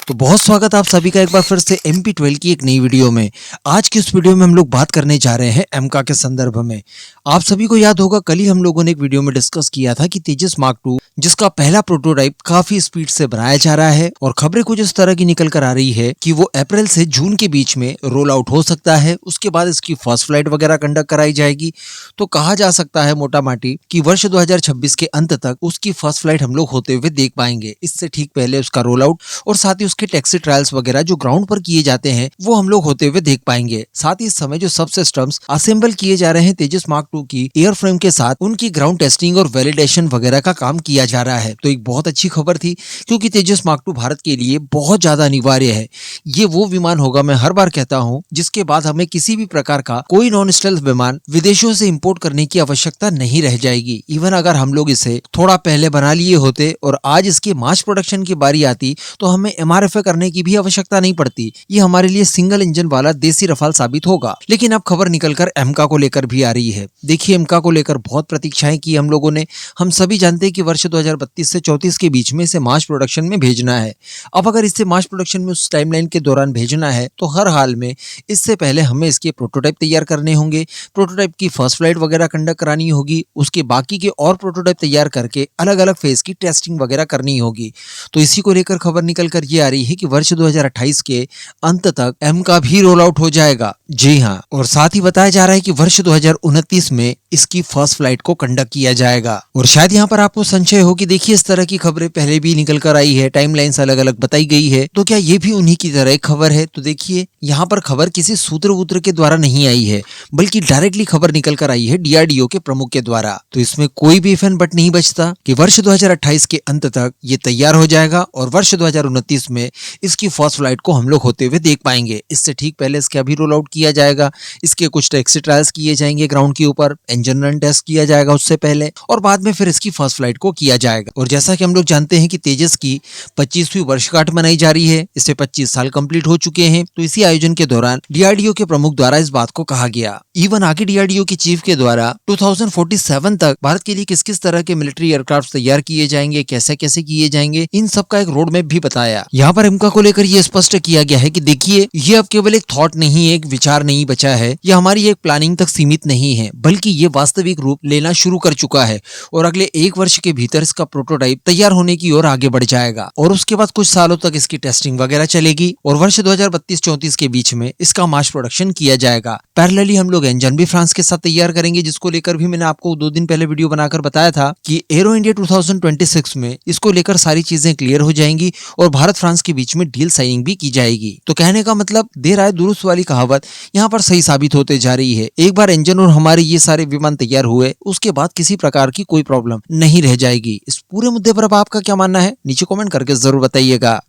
तो बहुत स्वागत आप सभी का एक बार फिर से MP12 की एक नई वीडियो में। आज की इस वीडियो में हम लोग बात करने जा रहे हैं एमका के संदर्भ में। आप सभी को याद होगा कल ही हम लोगों ने एक वीडियो में डिस्कस किया था कि तेजस मार्क 2 जिसका पहला प्रोटोटाइप काफी स्पीड से बनाया जा रहा है और खबरें कुछ इस तरह की निकल कर आ रही है कि वो अप्रैल से जून के बीच में रोल आउट हो सकता है। उसके बाद इसकी फर्स्ट फ्लाइट वगैरह कंडक्ट कराई जाएगी। तो कहा जा सकता है मोटा माटी कि वर्ष 2026 के अंत तक उसकी फर्स्ट फ्लाइट हम लोग होते हुए देख पाएंगे। इससे ठीक पहले उसका रोल आउट और साथ ही उसके टैक्सी ट्रायल्स वगैरह जो ग्राउंड पर किए जाते हैं वो हम लोग होते हुए देख पाएंगे। साथ ही इस समय जो सब सिस्टम्स असेंबल किए जा रहे हैं तेजस मार्क 2 की एयरफ्रेम के साथ उनकी ग्राउंड टेस्टिंग और वैलिडेशन वगैरह का काम किया जा रहा है। तो एक बहुत अच्छी खबर थी क्योंकि तेजस मार्क 2 भारत के लिए बहुत ज्यादा अनिवार्य है। ये वो विमान होगा, मैं हर बार कहता हूँ, जिसके बाद हमें किसी भी प्रकार का कोई नॉन स्टेल्थ विमान विदेशों से इंपोर्ट करने की आवश्यकता नहीं रह जाएगी। इवन अगर हम लोग इसे थोड़ा पहले बना लिए होते और आज इसके मास प्रोडक्शन की बारी आती तो हमें MRFA करने की भी आवश्यकता नहीं पड़ती। ये हमारे लिए सिंगल इंजन वाला देसी रफाल साबित होगा। लेकिन अब खबर निकलकर एमका को लेकर भी आ रही है। देखिए, एमका को लेकर बहुत प्रतीक्षाएं की हम लोगों ने। हम सभी जानते हैं कि वर्ष 2032 से 34 के बीच में इसे मास प्रोडक्शन में भेजना है। अब अगर इसे मास प्रोडक्शन में उस टाइमलाइन के दौरान भेजना है तो हर हाल में इससे पहले हमें इसके प्रोटोटाइप तैयार करने होंगे। प्रोटोटाइप की फर्स्ट फ्लाइट वगैरह कंडक्ट करानी होगी। उसके बाकी के और प्रोटोटाइप तैयार करके अलग अलग फेज की टेस्टिंग वगैरह करनी होगी। तो इसी को लेकर खबर निकल कर ये आ रही है कि वर्ष 2028 के अंत तक एमका भी रोल आउट हो जाएगा। जी हाँ, और साथ ही बताया जा रहा है कि वर्ष 2029 में इसकी फर्स्ट फ्लाइट को कंडक्ट किया जाएगा। और शायद यहाँ पर आपको संशय हो कि देखिए, इस तरह की खबरें पहले भी निकल कर आई है, टाइमलाइंस अलग अलग बताई गई है, तो क्या ये भी उन्हीं की तरह एक खबर है? तो देखिए, यहाँ पर खबर किसी सूत्र वूत्र के द्वारा नहीं आई है, बल्कि डायरेक्टली खबर निकल कर आई है DRDO के प्रमुख के द्वारा। तो इसमें कोई भी इफ एंड बट नहीं बचता कि वर्ष 2028 के अंत तक ये तैयार हो जाएगा और वर्ष 2029 में इसकी फर्स्ट फ्लाइट को हम लोग होते हुए देख पाएंगे। इससे ठीक पहले इसका भी रोल आउट किया जाएगा। इसके कुछ टैक्सी ट्रायल्स किए जाएंगे ग्राउंड के ऊपर, इंजन रन टेस्ट किया जाएगा उससे पहले, और बाद में फिर इसकी फर्स्ट फ्लाइट को किया जाएगा। और जैसा कि हम लोग जानते हैं कि तेजस की 25वीं वर्षगांठ मनाई जा रही है। इससे 25 साल कंप्लीट हो चुके हैं। तो इसी आयोजन के दौरान DRDO के प्रमुख द्वारा इस बात को कहा गया। इवन आगे DRDO के चीफ के द्वारा 2047 तक भारत के लिए किस किस तरह के मिलिट्री एयरक्राफ्ट तैयार किए जाएंगे, कैसे कैसे किए जाएंगे, इन सब का एक रोड मैप भी बताया। यहाँ पर एमका को लेकर ये स्पष्ट किया गया है कि देखिए, ये अब केवल एक थॉट नहीं है, एक विचार नहीं बचा है, ये हमारी एक प्लानिंग तक सीमित नहीं है, बल्कि ये वास्तविक रूप लेना शुरू कर चुका है और अगले 1 वर्ष के भीतर इसका प्रोटोटाइप तैयार होने की ओर आगे बढ़ जाएगा। और उसके बाद कुछ सालों तक इसकी टेस्टिंग वगैरह चलेगी और वर्ष 2032-34 के बीच में इसका मास प्रोडक्शन किया जाएगा। पैरेलली हम लोग इंजन भी फ्रांस के साथ तैयार करेंगे, जिसको लेकर भी मैंने आपको 2 दिन पहले वीडियो बनाकर बताया था कि एरो इंडिया 2026 में इसको लेकर सारी चीजें क्लियर हो जाएंगी और भारत फ्रांस के बीच में डील साइनिंग भी की जाएगी। तो कहने का मतलब, देर आए दुरुस्त वाली कहावत यहाँ पर सही साबित होते जा रही है। एक बार इंजन और हमारे ये सारे विमान तैयार हुए, उसके बाद किसी प्रकार की कोई प्रॉब्लम नहीं रह जाएगी। इस पूरे मुद्दे पर अब आपका क्या मानना है? नीचे कमेंट करके जरूर बताइएगा।